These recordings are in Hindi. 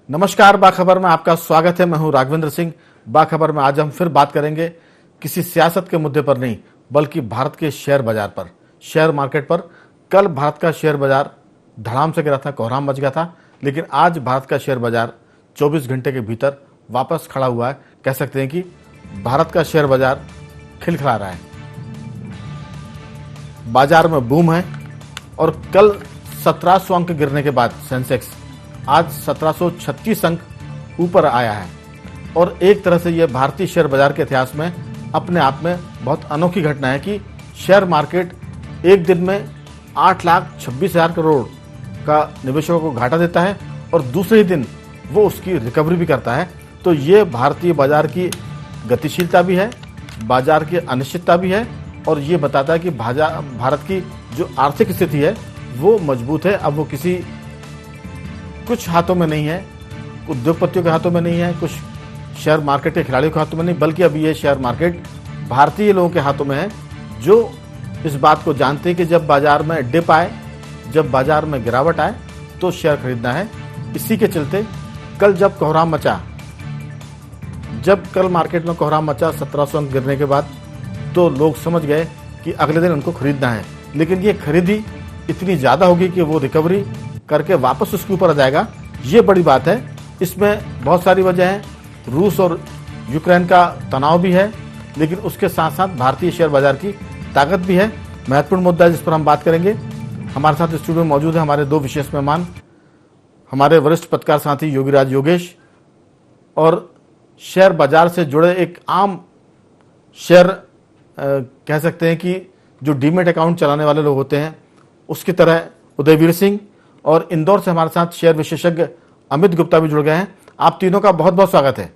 नमस्कार, बाखबर में आपका स्वागत है। मैं हूं राघवेंद्र सिंह। बाखबर में आज हम फिर बात करेंगे किसी सियासत के मुद्दे पर नहीं, बल्कि भारत के शेयर बाजार पर, शेयर मार्केट पर। कल भारत का शेयर बाजार धड़ाम से गिरा था, कोहराम मच गया था, लेकिन आज भारत का शेयर बाजार 24 घंटे के भीतर वापस खड़ा हुआ है। कह सकते हैं कि भारत का शेयर बाजार खिलखिला रहा है, बाजार में बूम है। और कल 1700 अंक गिरने के बाद सेंसेक्स आज 1736 अंक ऊपर आया है। और एक तरह से यह भारतीय शेयर बाजार के इतिहास में अपने आप में बहुत अनोखी घटना है कि शेयर मार्केट एक दिन में 8,26,000 करोड़ का निवेशकों को घाटा देता है और दूसरे ही दिन वो उसकी रिकवरी भी करता है। तो ये भारतीय बाजार की गतिशीलता भी है, बाजार की अनिश्चितता भी है, और ये बताता है कि भारत की जो आर्थिक स्थिति है वो मजबूत है। अब वो किसी कुछ हाथों में नहीं है, उद्योगपतियों के हाथों में नहीं है, कुछ शेयर मार्केट के खिलाड़ियों के हाथों में नहीं, बल्कि अभी ये शेयर मार्केट भारतीय लोगों के हाथों में है, जो इस बात को जानते हैं कि जब बाजार में डिप आए, जब बाजार में गिरावट आए तो शेयर खरीदना है। इसी के चलते कल जब कोहराम मचा, जब कल मार्केट में कोहराम मचा 1700 अंक गिरने के बाद, तो लोग समझ गए कि अगले दिन उनको खरीदना है। लेकिन ये खरीदी इतनी ज़्यादा होगी कि वो रिकवरी करके वापस उसके ऊपर आ जाएगा, ये बड़ी बात है। इसमें बहुत सारी वजह हैं। रूस और यूक्रेन का तनाव भी है, लेकिन उसके साथ साथ भारतीय शेयर बाजार की ताकत भी है। महत्वपूर्ण मुद्दा है जिस पर हम बात करेंगे। हमारे साथ स्टूडियो में मौजूद है हमारे दो विशेष मेहमान, हमारे वरिष्ठ पत्रकार साथी योगीराज योगेश और शेयर बाजार से जुड़े एक आम शेयर कह सकते हैं कि जो डीमेट अकाउंट चलाने वाले लोग होते हैं उसकी तरह उदयवीर सिंह, और इंदौर से हमारे साथ शेयर विशेषज्ञ अमित गुप्ता भी जुड़ गए हैं। आप तीनों का बहुत बहुत स्वागत है।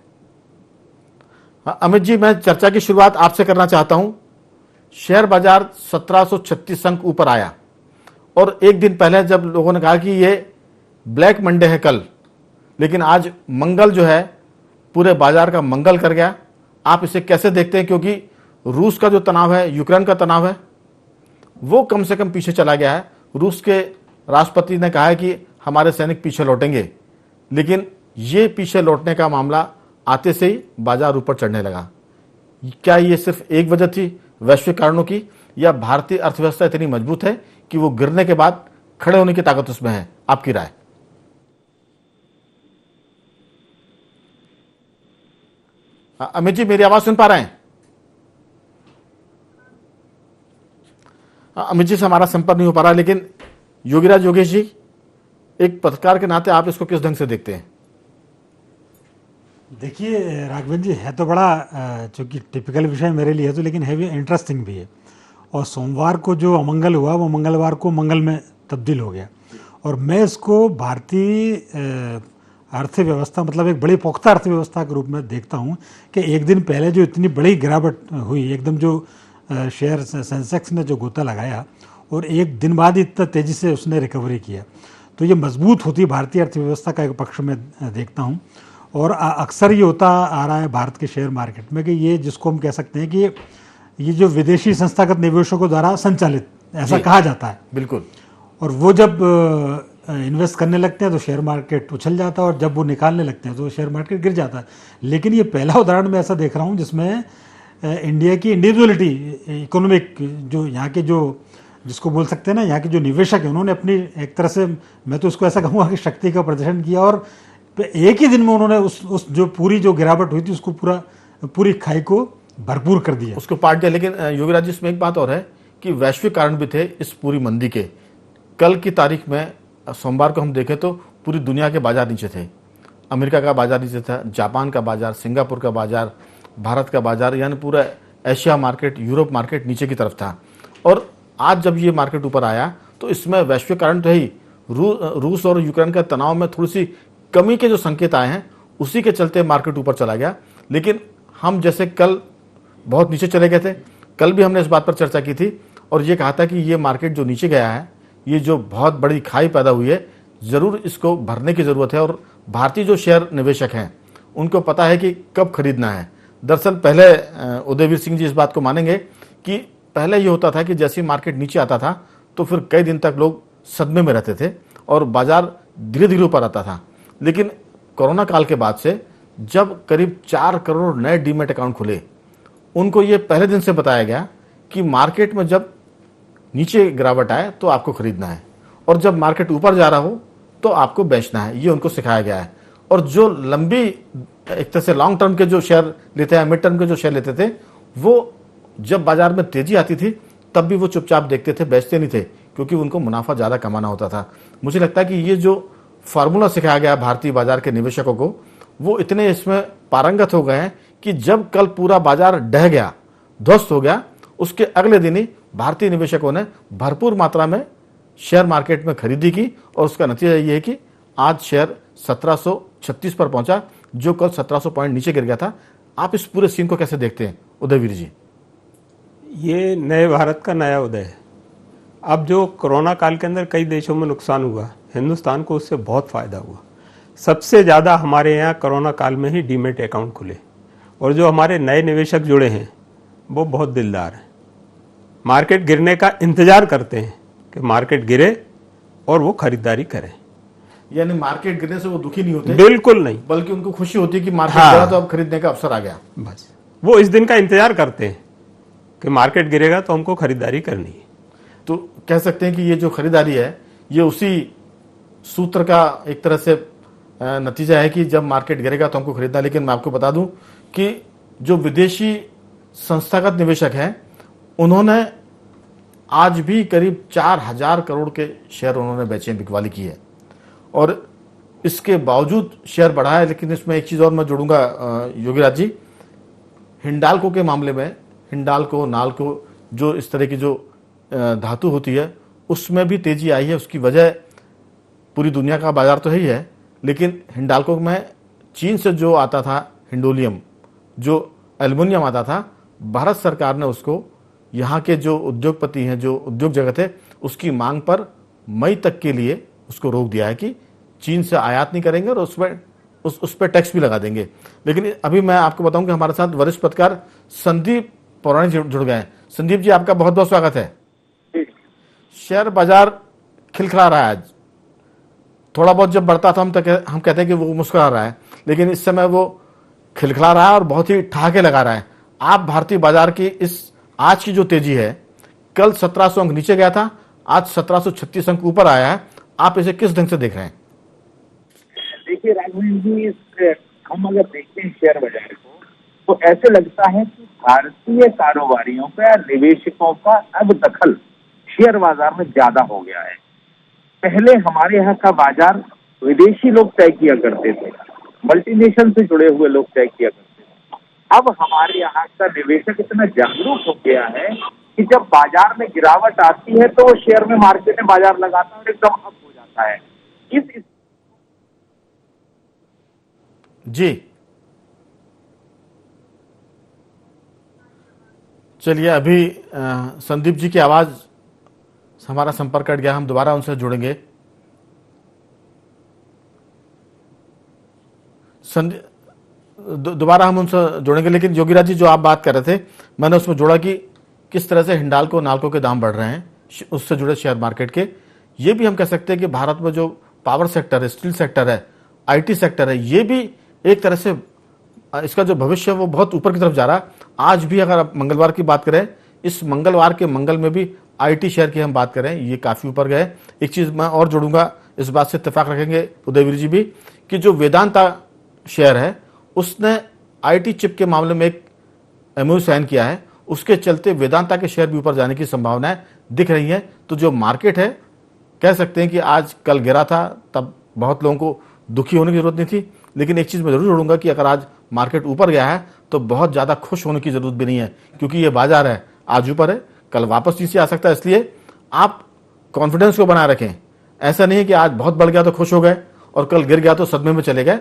अमित जी, मैं चर्चा की शुरुआत आपसे करना चाहता हूं। शेयर बाजार 1736 अंक ऊपर आया, और एक दिन पहले जब लोगों ने कहा कि ये ब्लैक मंडे है कल, लेकिन आज मंगल जो है पूरे बाजार का मंगल कर गया। आप इसे कैसे देखते हैं? क्योंकि रूस का जो तनाव है, यूक्रेन का तनाव है, वो कम से कम पीछे चला गया है। रूस के राष्ट्रपति ने कहा है कि हमारे सैनिक पीछे लौटेंगे, लेकिन ये पीछे लौटने का मामला आते से ही बाजार ऊपर चढ़ने लगा। क्या ये सिर्फ एक वजह थी वैश्विक कारणों की, या भारतीय अर्थव्यवस्था इतनी मजबूत है कि वो गिरने के बाद खड़े होने की ताकत उसमें है? आपकी राय। अमित जी, मेरी आवाज सुन पा रहे हैं? अमित जी से हमारा संपर्क नहीं हो पा रहा, लेकिन योगीराज योगेश जी, एक पत्रकार के नाते आप इसको किस ढंग से देखते हैं? देखिए राघवेंद्र जी, है तो बड़ा चूँकि टिपिकल विषय मेरे लिए है तो, लेकिन है भी इंटरेस्टिंग भी है। और सोमवार को जो अमंगल हुआ वो मंगलवार को मंगल में तब्दील हो गया, और मैं इसको भारतीय अर्थव्यवस्था, मतलब एक बड़ी पुख्ता अर्थव्यवस्था के रूप में देखता हूँ कि एक दिन पहले जो इतनी बड़ी गिरावट हुई, एकदम जो शेयर सेंसेक्स ने जो गोता लगाया, और एक दिन बाद इतना तेज़ी से उसने रिकवरी किया, तो ये मजबूत होती भारतीय अर्थव्यवस्था का एक पक्ष में देखता हूँ। और अक्सर ये होता आ रहा है भारत के शेयर मार्केट में कि ये, जिसको हम कह सकते हैं कि ये जो विदेशी संस्थागत निवेशकों द्वारा संचालित, ऐसा कहा जाता है। बिल्कुल। और वो जब इन्वेस्ट करने लगते हैं तो शेयर मार्केट उछल जाता है, और जब वो निकालने लगते हैं तो शेयर मार्केट गिर जाता है। लेकिन ये पहला उदाहरण मैं ऐसा देख रहा हूँ जिसमें इंडिया की इंडिविजुअलिटी, इकोनॉमिक, जो यहाँ के जो, जिसको बोल सकते हैं ना, यहाँ के जो निवेशक हैं, उन्होंने अपनी एक तरह से, मैं तो उसको ऐसा कहूँगा कि शक्ति का प्रदर्शन किया, और एक ही दिन में उन्होंने उस जो पूरी जो गिरावट हुई थी उसको पूरी खाई को भरपूर कर दिया, उसको पाट दिया। लेकिन योगीराज जी, इसमें एक बात और है कि वैश्विक कारण भी थे इस पूरी मंदी के। कल की तारीख में सोमवार को हम देखें तो पूरी दुनिया के बाजार नीचे थे। अमेरिका का बाजार नीचे था, जापान का बाजार, सिंगापुर का बाजार, भारत का बाजार, यानी पूरा एशिया मार्केट, यूरोप मार्केट नीचे की तरफ था। और आज जब ये मार्केट ऊपर आया तो इसमें वैश्विक कारण तो है ही, रूस और यूक्रेन का तनाव में थोड़ी सी कमी के जो संकेत आए हैं उसी के चलते मार्केट ऊपर चला गया। लेकिन हम जैसे कल बहुत नीचे चले गए थे, कल भी हमने इस बात पर चर्चा की थी और ये कहा था कि ये मार्केट जो नीचे गया है, ये जो बहुत बड़ी खाई पैदा हुई है, ज़रूर इसको भरने की ज़रूरत है। और भारतीय जो शेयर निवेशक हैं उनको पता है कि कब खरीदना है। दरअसल पहले उदयवीर सिंह जी इस बात को मानेंगे कि पहले ये होता था कि जैसे ही मार्केट नीचे आता था तो फिर कई दिन तक लोग सदमे में रहते थे और बाजार धीरे धीरे ऊपर आता था। लेकिन कोरोना काल के बाद से जब करीब 4 करोड़ नए डीमैट अकाउंट खुले, उनको ये पहले दिन से बताया गया कि मार्केट में जब नीचे गिरावट आए तो आपको खरीदना है, और जब मार्केट ऊपर जा रहा हो तो आपको बेचना है। ये उनको सिखाया गया है। और जो लंबी एक तरह से लॉन्ग टर्म के जो शेयर लेते हैं, मिड टर्म के जो शेयर लेते थे, वो जब बाजार में तेजी आती थी तब भी वो चुपचाप देखते थे, बेचते नहीं थे, क्योंकि उनको मुनाफा ज्यादा कमाना होता था। मुझे लगता है कि ये जो फार्मूला सिखाया गया भारतीय बाजार के निवेशकों को, वो इतने इसमें पारंगत हो गए हैं कि जब कल पूरा बाजार डह गया, ध्वस्त हो गया, उसके अगले दिन ही भारतीय निवेशकों ने भरपूर मात्रा में शेयर मार्केट में खरीदी की, और उसका नतीजा ये है कि आज शेयर 1736 पर पहुंचा, जो कल 1700 पॉइंट नीचे गिर गया था। आप इस पूरे सीन को कैसे देखते हैं उदयवीर जी? ये नए भारत का नया उदय है। अब जो कोरोना काल के अंदर कई देशों में नुकसान हुआ, हिंदुस्तान को उससे बहुत फायदा हुआ। सबसे ज़्यादा हमारे यहाँ कोरोना काल में ही डीमैट अकाउंट खुले, और जो हमारे नए निवेशक जुड़े हैं वो बहुत दिलदार हैं। मार्केट गिरने का इंतजार करते हैं कि मार्केट गिरे और वो खरीदारी करें। यानी मार्केट गिरने से वो दुखी नहीं होते? बिल्कुल नहीं, बल्कि उनको खुशी होती है कि मार्केट गिरा तो अब खरीदने का अवसर आ गया। बस वो इस दिन का इंतजार करते हैं कि मार्केट गिरेगा तो हमको खरीदारी करनी है। तो कह सकते हैं कि ये जो खरीदारी है, ये उसी सूत्र का एक तरह से नतीजा है कि जब मार्केट गिरेगा तो हमको खरीदना। लेकिन मैं आपको बता दूं कि जो विदेशी संस्थागत निवेशक हैं, उन्होंने आज भी करीब 4000 करोड़ के शेयर उन्होंने बेचे, बिकवाली की है, और इसके बावजूद शेयर बढ़ा है। लेकिन इसमें एक चीज और मैं जोड़ूंगा योगीराज जी, हिंडाल्को के मामले में, हिंडाल्को, नाल्को, जो इस तरह की जो धातु होती है, उसमें भी तेजी आई है। उसकी वजह पूरी दुनिया का बाजार तो ही है, लेकिन हिंडाल्को में चीन से जो आता था हिंडोलियम, जो एल्युमिनियम आता था, भारत सरकार ने उसको, यहाँ के जो उद्योगपति हैं, जो उद्योग जगत है, उसकी मांग पर मई तक के लिए उसको रोक दिया है कि चीन से आयात नहीं करेंगे, और उस पर टैक्स भी लगा देंगे। लेकिन अभी मैं आपको बताऊं कि हमारे साथ वरिष्ठ पत्रकार संदीप पौराणिक जुड़ गए हैं। संदीप जी, आपका बहुत बहुत स्वागत है। शेयर बाजार खिलखिला रहा है आज। थोड़ा बहुत जब बढ़ता था हम कहते हैं कि वो मुस्कुरा रहा है, लेकिन इस समय वो खिलखिला रहा है और बहुत ही ठहाके लगा रहा है। आप भारतीय बाजार की इस आज की जो तेजी है, कल 1700 अंक नीचे गया था, आज 1736 अंक ऊपर आया है, आप इसे किस ढंग से देख रहे हैं? देखिए राघवेंद्र जी, हम अगर देखते हैं शेयर बाजार को, तो ऐसे लगता है कि भारतीय कारोबारियों का या निवेशकों का अब दखल शेयर बाजार में ज्यादा हो गया है। पहले हमारे यहाँ का बाजार विदेशी लोग तय किया करते थे, मल्टीनेशनल से जुड़े हुए लोग तय किया करते थे। अब हमारे यहाँ का निवेशक इतना जागरूक हो गया है कि जब बाजार में गिरावट आती है तो वो शेयर में मार्केट में बाजार लगाता है और एकदम अप हो जाता है। इस जी चलिए, अभी संदीप जी की आवाज, हमारा संपर्क कट गया, हम दोबारा उनसे जुड़ेंगे। दोबारा हम उनसे जुड़ेंगे। लेकिन योगीराज जी, जो आप बात कर रहे थे, मैंने उसमें जोड़ा कि किस तरह से हिंडाल्को, नाल्को के दाम बढ़ रहे हैं, उससे जुड़े शेयर मार्केट के। ये भी हम कह सकते हैं कि भारत में जो पावर सेक्टर है, स्टील सेक्टर है, आईटी सेक्टर है, ये भी एक तरह से इसका जो भविष्य है वो बहुत ऊपर की तरफ जा रहा है। आज भी अगर आप मंगलवार की बात करें, इस मंगलवार के मंगल में भी आईटी शेयर की हम बात करें, ये काफी ऊपर गए। एक चीज मैं और जोड़ूंगा, इस बात से इत्तेफाक रखेंगे उदयवीर जी भी, कि जो वेदांता शेयर है, उसने आईटी चिप के मामले में एक एमओयू साइन किया है, उसके चलते वेदांता के शेयर भी ऊपर जाने की संभावनाएं दिख रही हैं। तो जो मार्केट है, कह सकते हैं कि आज कल गिरा था, तब बहुत लोगों को दुखी होने की जरूरत नहीं थी। लेकिन एक चीज मैं जरूर जोड़ूंगा कि अगर आज मार्केट ऊपर गया है तो बहुत ज्यादा खुश होने की जरूरत भी नहीं है, क्योंकि ये बाजार है, आज ऊपर है, कल वापस नीचे आ सकता है। इसलिए आप कॉन्फिडेंस को बनाए रखें। ऐसा नहीं है कि आज बहुत बढ़ गया तो खुश हो गए और कल गिर गया तो सदमे में चले गए।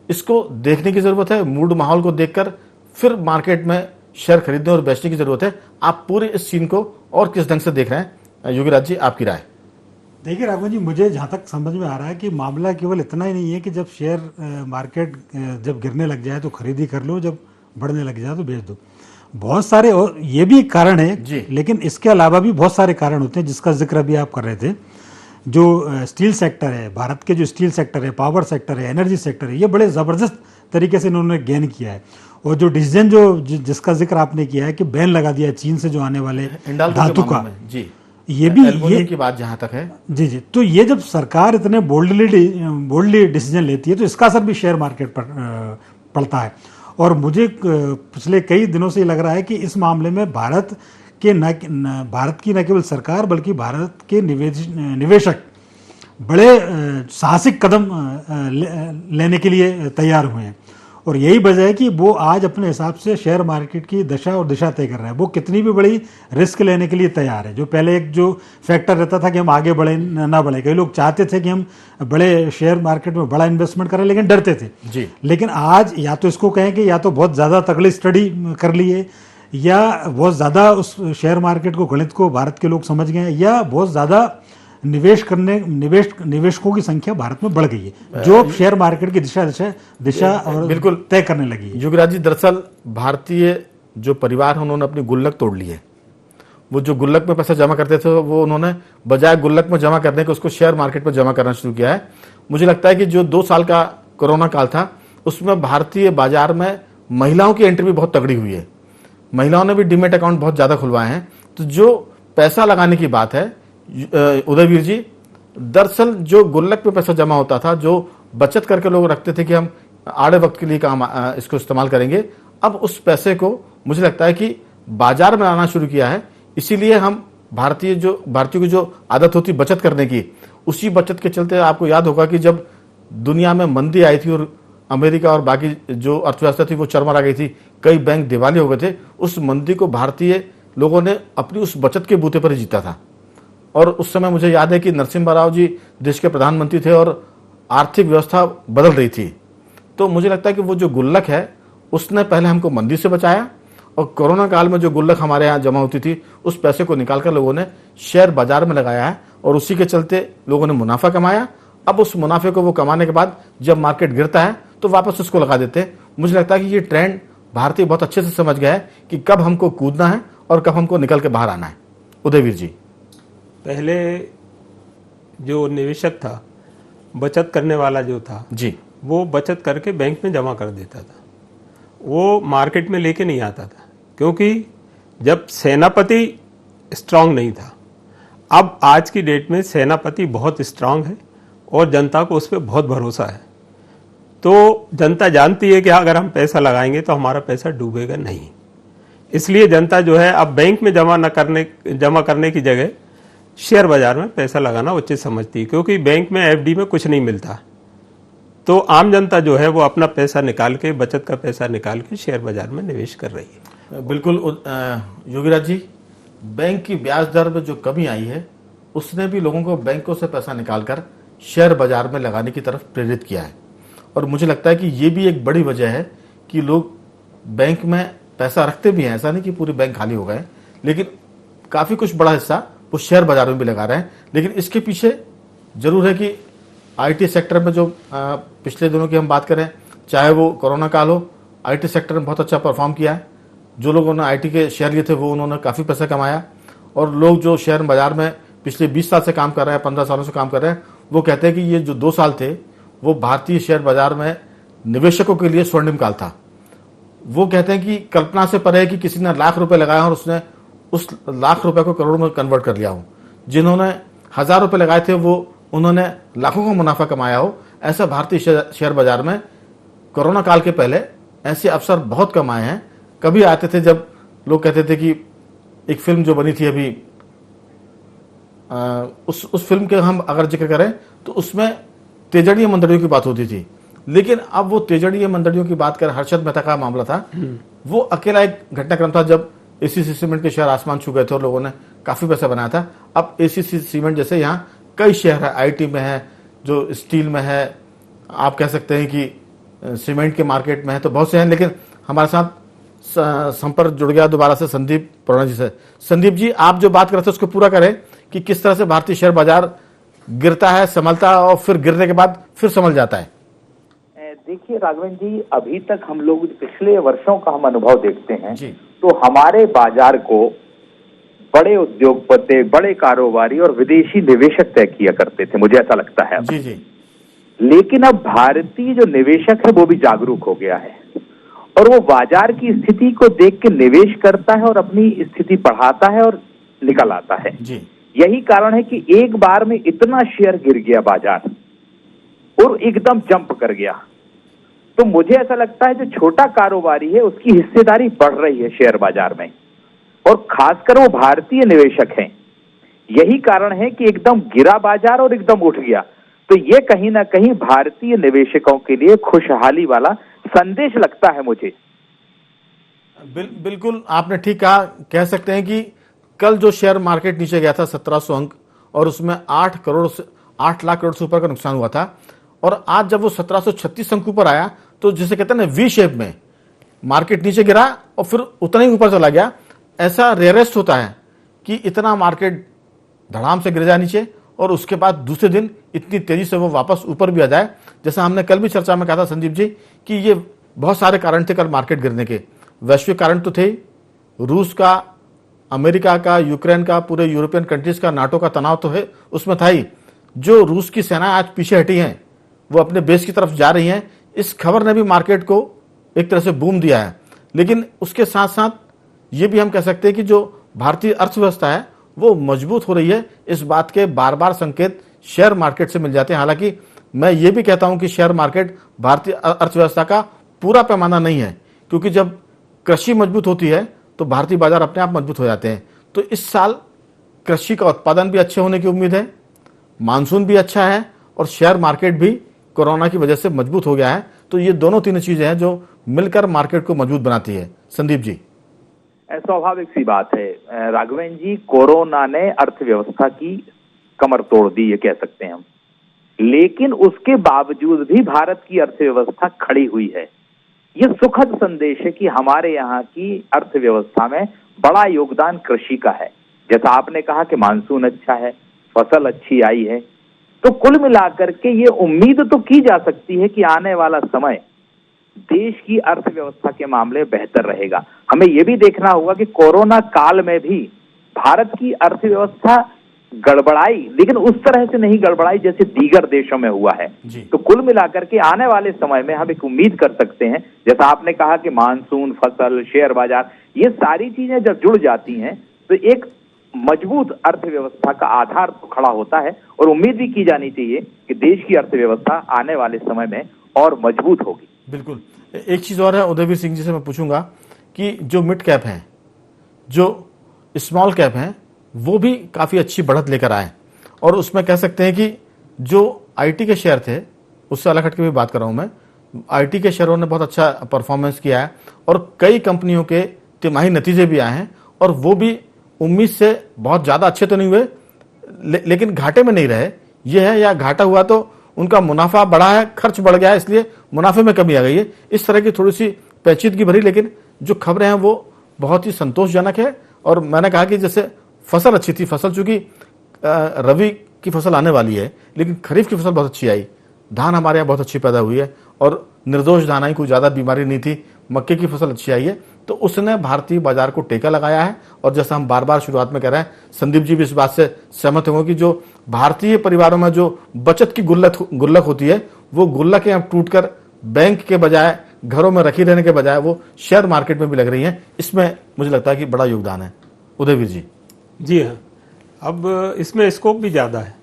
इसको देखने की जरूरत है, मूड माहौल को देखकर फिर मार्केट में शेयर खरीदने और बेचने की जरूरत है। आप पूरे इस सीन को और किस ढंग से देख रहे हैं योगीराज जी, आपकी राय? देखिए राघवन जी, मुझे जहाँ तक समझ में आ रहा है कि मामला केवल इतना ही नहीं है कि जब शेयर मार्केट जब गिरने लग जाए तो खरीदी कर लो, जब बढ़ने लग जाए तो बेच दो। बहुत सारे और ये भी कारण है, लेकिन इसके अलावा भी बहुत सारे कारण होते हैं जिसका जिक्र अभी आप कर रहे थे। जो स्टील सेक्टर है, भारत के जो स्टील सेक्टर है, पावर सेक्टर है, एनर्जी सेक्टर है, ये बड़े ज़बरदस्त तरीके से इन्होंने गेन किया है। और जो डिसीजन जिसका जिक्र आपने किया है कि बैन लगा दिया है चीन से जो आने वाले हिंडाल्को के धातु मामले का, में, जी ये भी एल्युमिनियम की बात जहां तक है, जी जी, तो ये जब सरकार इतने बोल्डली डिसीजन लेती है तो इसका असर भी शेयर मार्केट पर पड़ता है। और मुझे पिछले कई दिनों से ये लग रहा है कि इस मामले में भारत की न केवल सरकार बल्कि भारत के निवेशक बड़े साहसिक कदम लेने के लिए तैयार हुए हैं। और यही वजह है कि वो आज अपने हिसाब से शेयर मार्केट की दशा और दिशा तय कर रहे हैं। वो कितनी भी बड़ी रिस्क लेने के लिए तैयार है। जो पहले एक जो फैक्टर रहता था कि हम आगे बढ़े ना बढ़े, कई लोग चाहते थे कि हम बड़े शेयर मार्केट में बड़ा इन्वेस्टमेंट करें लेकिन डरते थे जी। लेकिन आज या तो इसको कहें कि या तो बहुत ज़्यादा तगड़ी स्टडी कर ली है, या बहुत ज़्यादा उस शेयर मार्केट को, गणित को भारत के लोग समझ गए हैं, या बहुत ज़्यादा निवेशकों की संख्या भारत में बढ़ गई है जो अब शेयर मार्केट की दिशा और बिल्कुल तय करने लगी है। युगराज जी, दरअसल भारतीय जो परिवार है उन्होंने अपनी गुल्लक तोड़ ली है। वो जो गुल्लक में पैसा जमा करते थे वो उन्होंने बजाय गुल्लक में जमा करने के उसको शेयर मार्केट में जमा करना शुरू किया है। मुझे लगता है कि जो 2 साल का कोरोना काल था उसमें भारतीय बाजार में महिलाओं की एंट्री भी बहुत तगड़ी हुई है। महिलाओं ने भी डीमेट अकाउंट बहुत ज़्यादा खुलवाए हैं। तो जो पैसा लगाने की बात है उदयवीर जी, दरअसल जो गुल्लक पे पैसा जमा होता था, जो बचत करके लोग रखते थे कि हम आड़े वक्त के लिए काम इसको इस्तेमाल करेंगे, अब उस पैसे को मुझे लगता है कि बाजार में आना शुरू किया है। इसीलिए हम भारतीयों की जो आदत होती बचत करने की, उसी बचत के चलते आपको याद होगा कि जब दुनिया में मंदी आई थी और अमेरिका और बाकी जो अर्थव्यवस्था थी वो चरमरा गई थी, कई बैंक दिवालिया हो गए थे, उस मंदी को भारतीय लोगों ने अपनी उस बचत के बूते पर ही जीता था। और उस समय मुझे याद है कि नरसिम्हा राव जी देश के प्रधानमंत्री थे और आर्थिक व्यवस्था बदल रही थी। तो मुझे लगता है कि वो जो गुल्लक है उसने पहले हमको मंदी से बचाया, और कोरोना काल में जो गुल्लक हमारे यहाँ जमा होती थी उस पैसे को निकालकर लोगों ने शेयर बाजार में लगाया है और उसी के चलते लोगों ने मुनाफा कमाया। अब उस मुनाफे को वो कमाने के बाद जब मार्केट गिरता है तो वापस उसको लगा देते हैं। मुझे लगता है कि ये ट्रेंड भारतीय बहुत अच्छे से समझ गया है कि कब हमको कूदना है और कब हमको निकल के बाहर आना है। उदयवीर जी, पहले जो निवेशक था, बचत करने वाला जो था जी, वो बचत करके बैंक में जमा कर देता था, वो मार्केट में लेके नहीं आता था, क्योंकि जब सेनापति स्ट्रांग नहीं था। अब आज की डेट में सेनापति बहुत स्ट्रांग है और जनता को उस पर बहुत भरोसा है। तो जनता जानती है कि अगर हम पैसा लगाएंगे तो हमारा पैसा डूबेगा नहीं। इसलिए जनता जो है अब बैंक में जमा करने की जगह शेयर बाजार में पैसा लगाना उचित समझती है, क्योंकि बैंक में एफडी में कुछ नहीं मिलता। तो आम जनता जो है वो अपना पैसा निकाल के, बचत का पैसा निकाल के शेयर बाजार में निवेश कर रही है। बिल्कुल योगीराज जी, बैंक की ब्याज दर में जो कमी आई है उसने भी लोगों को बैंकों से पैसा निकालकर शेयर बाजार में लगाने की तरफ प्रेरित किया है। और मुझे लगता है कि ये भी एक बड़ी वजह है कि लोग बैंक में पैसा रखते भी हैं। ऐसा नहीं कि पूरे बैंक खाली हो गए, लेकिन काफ़ी कुछ बड़ा हिस्सा वो शेयर बाजार में भी लगा रहे हैं। लेकिन इसके पीछे जरूर है कि आईटी सेक्टर में जो पिछले दिनों की हम बात करें, चाहे वो कोरोना काल हो, आईटी सेक्टर में बहुत अच्छा परफॉर्म किया है। जो लोगों ने आईटी के शेयर लिए थे वो उन्होंने काफ़ी पैसा कमाया। और लोग जो शेयर बाजार में पिछले 20 साल से काम कर रहे हैं, 15 सालों से काम कर रहे हैं, वो कहते हैं कि ये जो 2 साल थे वो भारतीय शेयर बाजार में निवेशकों के लिए स्वर्णिम काल था। वो कहते हैं कि कल्पना से परे है कि किसी ने लाख रुपए लगाए और उसने उस लाख रुपए को करोड़ों में कन्वर्ट कर लिया हो। जिन्होंने 1000 रुपए लगाए थे वो उन्होंने लाखों का मुनाफा कमाया हो। ऐसा भारतीय शेयर बाजार में कोरोना काल के पहले ऐसे अवसर बहुत कम आए हैं। कभी आते थे जब लोग कहते थे कि एक फिल्म जो बनी थी अभी, उस फिल्म के हम अगर जिक्र करें तो उसमें तेजड़ीय मंडलियों की बात होती थी, लेकिन अब वो तेजड़ीय मंडलियों की बात कर हर्षद मेहता का मामला था, वो अकेला एक घटनाक्रम था जब एसीसी सीमेंट के शेयर आसमान छू गए थे और लोगों ने काफी पैसा बनाया था। अब एसीसी सीमेंट जैसे यहाँ कई शेयर है, आईटी में है, जो स्टील में है, आप कह सकते हैं कि सीमेंट के मार्केट में है, तो बहुत से हैं। लेकिन हमारे साथ संपर्क जुड़ गया दोबारा से संदीप पुराना जी से। संदीप जी, आप जो बात कर रहे थे उसको पूरा करें कि किस तरह से भारतीय शेयर बाजार गिरता है, संभलता है और फिर गिरने के बाद फिर संभल जाता है। देखिए राघवन जी, अभी तक हम लोग पिछले वर्षों का हम अनुभव देखते हैं जी। तो हमारे बाजार को बड़े उद्योगपति, बड़े कारोबारी और विदेशी निवेशक तय किया करते थे, मुझे ऐसा लगता है। जी जी। लेकिन अब भारतीय जो निवेशक है वो भी जागरूक हो गया है और वो बाजार की स्थिति को देख के निवेश करता है और अपनी स्थिति बढ़ाता है और निकल आता है जी। यही कारण है कि एक बार में इतना शेयर गिर गया बाजार और एकदम जंप कर गया। तो मुझे ऐसा लगता है जो छोटा कारोबारी है उसकी हिस्सेदारी बढ़ रही है शेयर बाजार में और खासकर वो भारतीय निवेशक हैं। यही कारण है कि एकदम गिरा बाजार और एकदम उठ गया। तो ये कहीं ना कहीं भारतीय निवेशकों के लिए खुशहाली वाला संदेश लगता है मुझे। बिल्कुल आपने ठीक कहा। कह सकते हैं कि कल जो शेयर मार्केट नीचे गया था 1700 अंक और उसमें 8 लाख करोड़ से ऊपर का नुकसान हुआ था, और आज जब वो 1736 अंक ऊपर आया तो जिसे कहते हैं ना वी शेप में मार्केट नीचे गिरा और फिर उतना ही ऊपर चला गया। ऐसा रेयरेस्ट होता है कि इतना मार्केट धड़ाम से गिर जाए नीचे और उसके बाद दूसरे दिन इतनी तेजी से वो वापस ऊपर भी आ जाए। जैसा हमने कल भी चर्चा में कहा था संदीप जी कि ये बहुत सारे कारण थे कल मार्केट गिरने के। वैश्विक कारण तो थे, रूस का, अमेरिका का, यूक्रेन का, पूरे यूरोपियन कंट्रीज का, नाटो का तनाव तो है उसमें था ही। जो रूस की सेना आज पीछे हटी हैं, वो अपने बेस की तरफ जा रही हैं, इस खबर ने भी मार्केट को एक तरह से बूम दिया है। लेकिन उसके साथ साथ ये भी हम कह सकते हैं कि जो भारतीय अर्थव्यवस्था है वो मजबूत हो रही है। इस बात के बार बार संकेत शेयर मार्केट से मिल जाते हैं। हालांकि मैं ये भी कहता हूं कि शेयर मार्केट भारतीय अर्थव्यवस्था का पूरा पैमाना नहीं है, क्योंकि जब कृषि मजबूत होती है तो भारतीय बाजार अपने आप मजबूत हो जाते हैं। तो इस साल कृषि का उत्पादन भी अच्छे होने की उम्मीद है, मानसून भी अच्छा है और शेयर मार्केट भी कोरोना की वजह से मजबूत हो गया है। तो ये दोनों तीन चीजें हैं जो मिलकर मार्केट को मजबूत बनाती है। संदीप जी, स्वाभाविक सी बात है राघवेंद्र जी, कोरोना ने अर्थव्यवस्था की कमर तोड़ दी ये कह सकते हैं हम, लेकिन उसके बावजूद भी भारत की अर्थव्यवस्था खड़ी हुई है। ये सुखद संदेश है कि हमारे यहाँ की अर्थव्यवस्था में बड़ा योगदान कृषि का है। जैसा आपने कहा कि मानसून अच्छा है, फसल अच्छी आई है, तो कुल मिलाकर के ये उम्मीद तो की जा सकती है कि आने वाला समय देश की अर्थव्यवस्था के मामले बेहतर रहेगा। हमें यह भी देखना होगा कि कोरोना काल में भी भारत की अर्थव्यवस्था गड़बड़ाई, लेकिन उस तरह से नहीं गड़बड़ाई जैसे दीगर देशों में हुआ है। तो कुल मिलाकर के आने वाले समय में हम एक उम्मीद कर सकते हैं, जैसा आपने कहा कि मानसून, फसल, शेयर बाजार, ये सारी चीजें जब जुड़ जाती हैं तो एक मजबूत अर्थव्यवस्था का आधार तो खड़ा होता है और उम्मीद भी की जानी चाहिए कि देश की अर्थव्यवस्था आने वाले समय में और मजबूत होगी। बिल्कुल। एक चीज और है उदयवीर सिंह जी से मैं पूछूंगा कि जो मिड कैप हैं, जो स्मॉल कैप हैं, वो भी काफी अच्छी बढ़त लेकर आए और उसमें कह सकते हैं कि जो आईटी के शेयर थे उससे अलग हटके भी बात कर रहा हूं मैं, आईटी के शेयरों ने बहुत अच्छा परफॉर्मेंस किया है और कई कंपनियों के तिमाही नतीजे भी आए हैं और वो भी उम्मीद से बहुत ज्यादा अच्छे तो नहीं हुए लेकिन घाटे में नहीं रहे। ये है, या घाटा हुआ तो उनका मुनाफा बढ़ा है, खर्च बढ़ गया है, इसलिए मुनाफे में कमी आ गई है। इस तरह की थोड़ी सी पेचीदगी भरी लेकिन जो खबरें हैं वो बहुत ही संतोषजनक है। और मैंने कहा कि जैसे फसल अच्छी थी, फसल चूंकि रबी की फसल आने वाली है लेकिन खरीफ की फसल बहुत अच्छी आई, धान हमारे यहाँ बहुत अच्छी पैदा हुई है और निर्दोष धान आई, कोई ज्यादा बीमारी नहीं थी, मक्के की फसल अच्छी आई है, तो उसने भारतीय बाजार को टेका लगाया है। और जैसा हम बार बार शुरुआत में कह रहे हैं, संदीप जी भी इस बात से सहमत होंगे कि जो भारतीय परिवारों में जो बचत की गुल्लक होती है वो गुल्लकें अब टूटकर बैंक के बजाय, घरों में रखी रहने के बजाय वो शेयर मार्केट में भी लग रही है। इसमें मुझे लगता है कि बड़ा योगदान है। उदयवीर जी। जी हाँ, अब इसमें स्कोप भी ज्यादा है,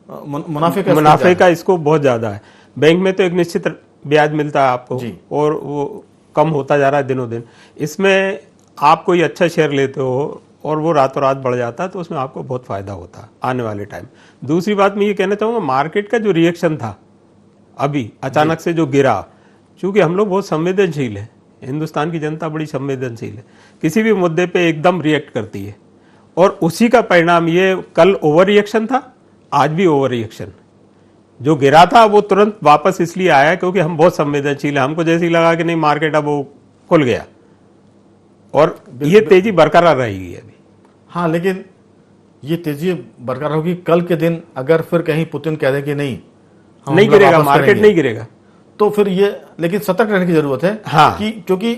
मुनाफे का स्कोप बहुत ज्यादा है। बैंक में तो एक निश्चित ब्याज मिलता है आपको और वो कम होता जा रहा है दिनों दिन। इसमें आप कोई अच्छा शेयर लेते हो और वो रातों रात बढ़ जाता है तो उसमें आपको बहुत फायदा होता है आने वाले टाइम। दूसरी बात मैं ये कहना चाहूँगा, मार्केट का जो रिएक्शन था अभी अचानक से जो गिरा, चूंकि हम लोग बहुत संवेदनशील है, हिंदुस्तान की जनता बड़ी संवेदनशील है, किसी भी मुद्दे पे एकदम रिएक्ट करती है और उसी का परिणाम ये कल ओवर रिएक्शन था, आज भी ओवर रिएक्शन। जो गिरा था वो तुरंत वापस इसलिए आया क्योंकि हम बहुत संवेदनशील है, हमको जैसे ही लगा कि नहीं मार्केट अब वो खुल गया और ये तेजी बरकरार रहेगी अभी। हाँ, लेकिन ये तेजी बरकरार होगी कल के दिन अगर फिर कहीं पुतिन कह दे कि नहीं गिरेगा, मार्केट नहीं गिरेगा, तो फिर ये, लेकिन सतर्क रहने की जरूरत है। हाँ, कि क्योंकि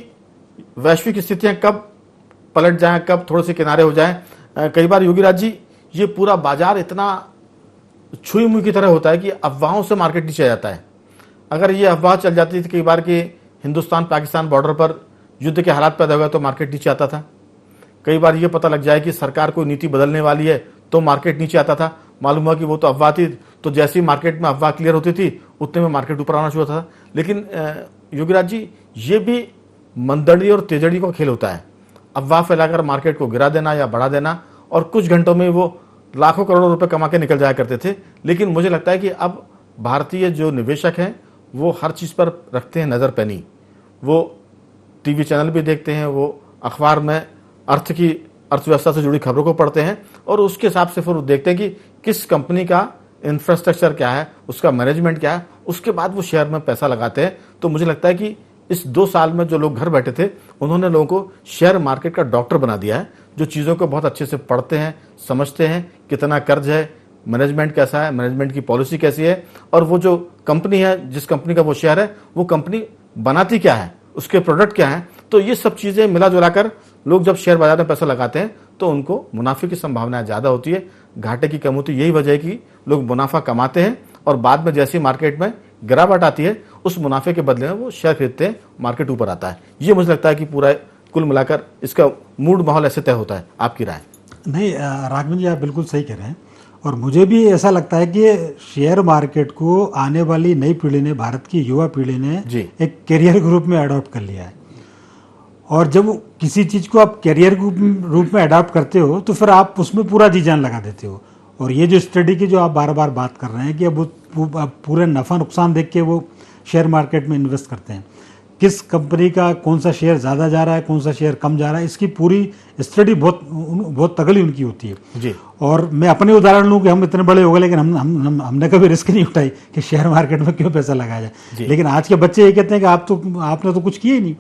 वैश्विक स्थितियां कब पलट जाएं, कब थोड़े से किनारे हो जाएं। कई बार योगी राज जी ये पूरा बाजार इतना छुई मुई की तरह होता है कि अफवाहों से मार्केट नीचे आ जाता है। अगर ये अफवाह चल जाती थी कई बार कि हिंदुस्तान पाकिस्तान बॉर्डर पर युद्ध के हालात पैदा हुए तो मार्केट नीचे आता था। कई बार ये पता लग जाए कि सरकार कोई नीति बदलने वाली है तो मार्केट नीचे आता था। मालूम हुआ कि वो तो अफवाह थी, तो जैसे ही मार्केट में अफवाह क्लियर होती थी उतने में मार्केट ऊपर आना शुरू होता था। लेकिन योगी राज जी ये भी मंदड़ी और तेजड़ी का खेल होता है। अफवाह फैलाकर मार्केट को गिरा देना या बढ़ा देना, और कुछ घंटों में वो लाखों करोड़ों रुपए कमा के निकल जाया करते थे। लेकिन मुझे लगता है कि अब भारतीय जो निवेशक हैं वो हर चीज़ पर रखते हैं नज़र पैनी। वो टीवी चैनल भी देखते हैं, वो अखबार में अर्थव्यवस्था से जुड़ी खबरों को पढ़ते हैं और उसके हिसाब से फिर वो देखते हैं कि किस कंपनी का इंफ्रास्ट्रक्चर क्या है, उसका मैनेजमेंट क्या है, उसके बाद वो शेयर में पैसा लगाते हैं। तो मुझे लगता है कि इस 2 साल में जो लोग घर बैठे थे उन्होंने लोगों को शेयर मार्केट का डॉक्टर बना दिया है, जो चीज़ों को बहुत अच्छे से पढ़ते हैं, समझते हैं कितना कर्ज है, मैनेजमेंट कैसा है, मैनेजमेंट की पॉलिसी कैसी है, और वो जो कंपनी है, जिस कंपनी का वो शेयर है, वो कंपनी बनाती क्या है, उसके प्रोडक्ट क्या है। तो ये सब चीज़ें मिला जुला कर लोग जब शेयर बाजार में पैसा लगाते हैं तो उनको मुनाफे की संभावना ज़्यादा होती है, घाटे की कम होती है। यही वजह है कि लोग मुनाफा कमाते हैं और बाद में जैसी मार्केट में गिरावट आती है उस मुनाफे के बदले में वो शेयर खरीदते हैं, मार्केट ऊपर आता है। ये मुझे लगता है कि पूरा कुल मिलाकर इसका मूड माहौल ऐसे तय होता है। आपकी राय? नहीं, राघवन जी आप बिल्कुल सही कह रहे हैं, और मुझे भी ऐसा लगता है कि शेयर मार्केट को आने वाली नई पीढ़ी ने, भारत की युवा पीढ़ी ने एक करियर के रूप में अडॉप्ट कर लिया है। और जब किसी चीज़ को आप करियर के रूप में अडॉप्ट करते हो तो फिर आप उसमें पूरा जी जान लगा देते हो। और ये जो स्टडी की जो आप बार बार बात कर रहे हैं कि अब पूरे नफ़ा नुकसान देख के वो शेयर मार्केट में इन्वेस्ट करते हैं, किस कंपनी का कौन सा शेयर ज़्यादा जा रहा है, कौन सा शेयर कम जा रहा है, इसकी पूरी स्टडी बहुत तगड़ी उनकी होती है जी। और मैं अपने उदाहरण लूँ कि हम इतने बड़े हो गए लेकिन हमने कभी रिस्क नहीं उठाई कि शेयर मार्केट में क्यों पैसा लगाया जाए। लेकिन आज के बच्चे ये कहते हैं कि आपने तो कुछ किया ही नहीं।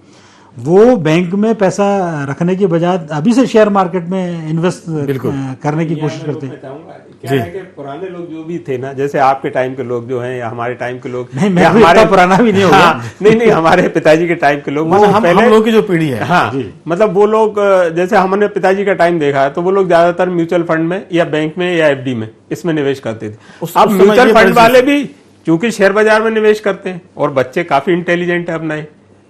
वो बैंक में पैसा रखने की बजाय अभी से शेयर मार्केट में इन्वेस्ट करने की कोशिश करते हैं। क्या है कि पुराने लोग जो भी थे ना, जैसे आपके टाइम के लोग जो हैं या हमारे टाइम के लोग, नहीं मैं हमारे पुराना भी नहीं हो गया। नहीं हमारे पिताजी के टाइम के लोग, हम लोगों की जो पीढ़ी है, हाँ मतलब वो लोग, जैसे हमने पिताजी का टाइम देखा है तो वो लोग ज्यादातर म्यूचुअल फंड में या बैंक में या एफडी में इसमें निवेश करते थे। अब म्यूचुअल फंड वाले भी चूंकि शेयर बाजार में निवेश करते हैं और बच्चे काफी इंटेलिजेंट है अपना,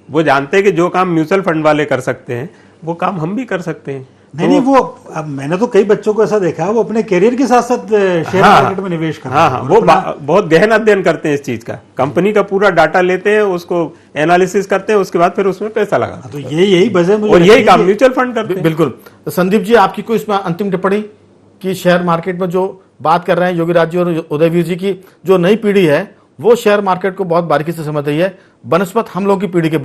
वो जानते हैं कि जो काम म्यूचुअल फंड वाले कर सकते हैं वो काम हम भी कर सकते हैं। नहीं वो अब मैंने तो कई बच्चों को ऐसा देखा है वो अपने करियर के साथ साथ शेयर मार्केट में निवेश करते हैं। वो बहुत गहन अध्ययन करते हैं इस चीज का, कंपनी का पूरा डाटा लेते हैं, उसको एनालिसिस करते हैं, उसके बाद फिर उसमें पैसा लगाते हैं। तो यही वजह मुझे, और यही काम म्यूचुअल फंड करते हैं। बिल्कुल। संदीप जी, आपकी कोई इसमें अंतिम टिप्पणी कि शेयर मार्केट में जो बात कर रहे हैं योगी राज जी और उदयवीर जी की जो नई पीढ़ी है वो शेयर मार्केट को बहुत बारीकी से समझ रही है बनस्पत हम लोग की पीढ़ी के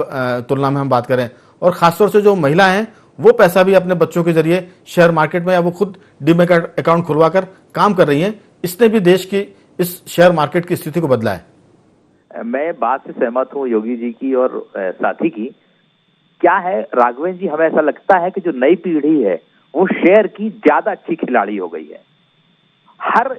तुलना में हम बात करें, और खासतौर से जो महिला हैं वो पैसा भी अपने बच्चों के जरिए शेयर मार्केट में या वो खुद डीमैट अकाउंट खुलवा कर काम कर रही हैं। इसने भी देश की इस शेयर मार्केट की स्थिति को बदला है। मैं बात से सहमत हूँ योगी जी की और साथी की। क्या है राघवेंद्र जी, हमें ऐसा लगता है कि जो नई पीढ़ी है वो शेयर की ज्यादा अच्छी खिलाड़ी हो गई है। हर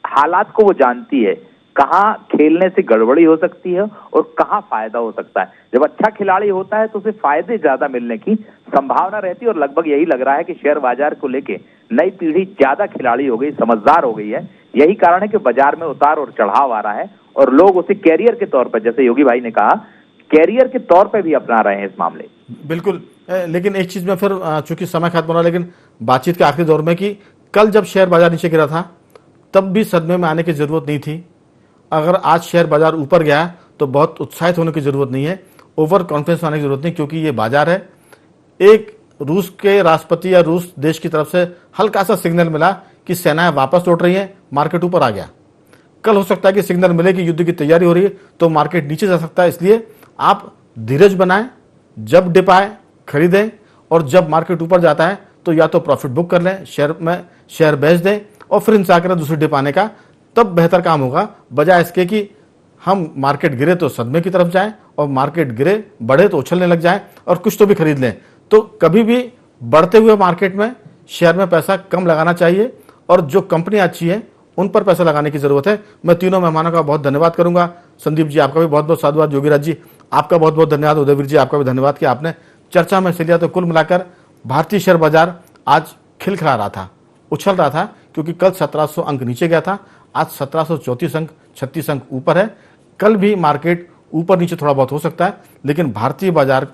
हालात को वो जानती है, कहाँ खेलने से गड़बड़ी हो सकती है और कहाँ फायदा हो सकता है। जब अच्छा खिलाड़ी होता है तो उसे फायदे ज्यादा मिलने की संभावना रहती है, और लगभग यही लग रहा है कि शेयर बाजार को लेके नई पीढ़ी ज्यादा खिलाड़ी हो गई, समझदार हो गई है। यही कारण है कि बाजार में उतार और चढ़ाव आ रहा है और लोग उसे कैरियर के तौर पर, जैसे योगी भाई ने कहा, कैरियर के तौर पर भी अपना रहे हैं इस मामले। बिल्कुल। लेकिन एक चीज में फिर चूंकि समय खत्म हो रहा है, लेकिन बातचीत के आखिरी दौर में कि कल जब शेयर बाजार नीचे गिरा था तब भी सदमे में आने की जरूरत नहीं थी। अगर आज शेयर बाजार ऊपर गया तो बहुत उत्साहित होने की जरूरत नहीं है, ओवर कॉन्फिडेंस आने की जरूरत नहीं, क्योंकि ये बाजार है। एक रूस के राष्ट्रपति या रूस देश की तरफ से हल्का सा सिग्नल मिला कि सेनाएं वापस लौट रही हैं, मार्केट ऊपर आ गया। कल हो सकता है कि सिग्नल मिले कि युद्ध की तैयारी हो रही है तो मार्केट नीचे जा सकता है। इसलिए आप धीरज बनाएं, जब डिप आए खरीदें और जब मार्केट ऊपर जाता है तो या तो प्रॉफिट बुक कर लें, शेयर बेच दें और फिर इंतजार करें दूसरी डिप आने का, तब बेहतर काम होगा, बजाय इसके कि हम मार्केट गिरे तो सदमे की तरफ जाएं और मार्केट गिरे बढ़े तो उछलने लग जाएं और कुछ तो भी खरीद लें। तो कभी भी बढ़ते हुए मार्केट में शेयर में पैसा कम लगाना चाहिए और जो कंपनी अच्छी है उन पर पैसा लगाने की जरूरत है। मैं तीनों मेहमानों का बहुत धन्यवाद करूंगा। संदीप जी आपका भी बहुत बहुत साधुवाद, योगीराज जी आपका बहुत बहुत धन्यवाद, उदयवीर जी आपका भी धन्यवाद कि आपने चर्चा में हिस्सा लिया। तो कुल मिलाकर भारतीय शेयर बाजार आज खिलखिला रहा था, उछल रहा था, क्योंकि कल 1700 अंक नीचे गया था, आज 1734 अंक 36 अंक ऊपर है। कल भी मार्केट ऊपर नीचे थोड़ा बहुत हो सकता है, लेकिन भारतीय बाजार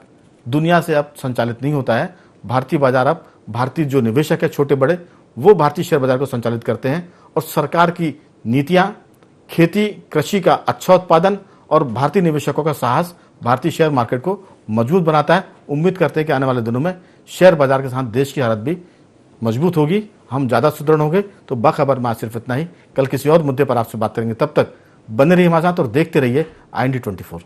दुनिया से अब संचालित नहीं होता है। भारतीय बाजार अब भारतीय जो निवेशक है छोटे बड़े, वो भारतीय शेयर बाजार को संचालित करते हैं। और सरकार की नीतियां, खेती कृषि का अच्छा उत्पादन और भारतीय निवेशकों का साहस भारतीय शेयर मार्केट को मजबूत बनाता है। उम्मीद करते हैं कि आने वाले दिनों में शेयर बाजार के साथ देश की हालत भी मजबूत होगी, हम ज़्यादा सुदृढ़ होंगे। तो बाखबर में आज सिर्फ इतना ही। कल किसी और मुद्दे पर आपसे बात करेंगे, तब तक बने रहिए हमारे साथ और देखते रहिए IND 24।